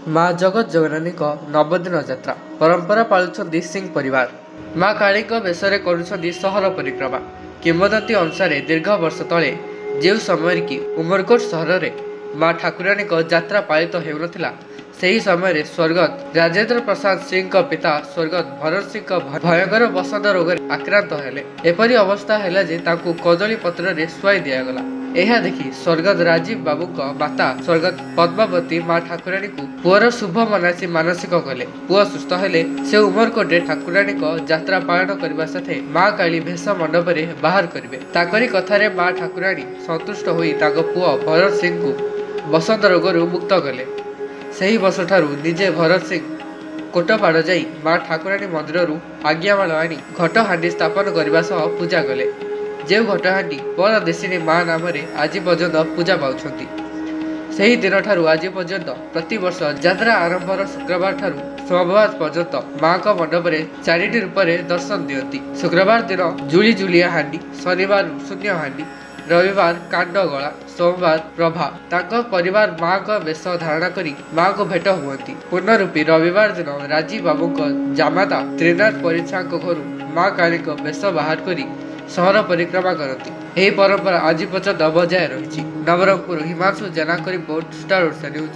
माँ जगत जननी नवदिन यात्रा परंपरा पालुंट सिंह परिवार। माँ काली बेशरे करुँच सहर परिक्रमा। किंवदंती अनुसार दीर्घ वर्ष तले जो समय कि उमरकोट सहर में माँ ठाकुराणी यात्रा पालित होता से समय स्वर्गत राजेंद्र प्रसाद सिंह पिता स्वर्गत भरत सिंह भयंकर बसंत रोग आक्रांत हेले। एपरी अवस्था है जे कदली पत्र में शुआई दिगला। यह देखि स्वर्गत राजीव बाबू माता स्वर्गत पद्मावती माँ ठाकुराणी को पुअर शुभ मनासी मानसिक कले। पुआ सुस्थ हेले से उमरकोटे ठाकुराणी यात्रा पालन करने साथे माँ काली भेष मंडप में बाहर करेंगे। ताकरी कथारे माँ ठाकुराणी संतुष्ट होई ताको पुआ भरत सिंह को बसंत रोगरू मुक्त कले। सही वर्ष ठारू निजे भरत सिंह कोटपाड़ जाई माँ ठाकुराणी मंदिर आज्ञामाल आनी घट हांडी स्थापन करने सह पूजा कले। जो घटहांडी परदेशिनी माँ नाम आज पर्यंत पूजा पाउछंती। सही दिन ठारू आज पर्यंत प्रति वर्ष यात्रा आरंभर शुक्रवार ठारू सोमवार पर्यंत माँ का मंडप में 4टी रूप में दर्शन दियंती। शुक्रवार दिन जुली जुलिया हांडी, शनिवार शून्य हांडी, रविवार कांडगला, सोमवार प्रभा तांको परिवार माँ का वेश धारण करी माँ को भेट हुअंती। पूर्णरूपी रविवार दिन राजीव बाबू जामाता त्रिनाथ परिछा घर माँ काली वेश बाहर करी सहर परिक्रमा करती। यह परंपरा आज पर्यंत बजाय रही। नवरंगपुर हिमांशु जेना रिपोर्ट, स्टार ओडिशा न्यूज।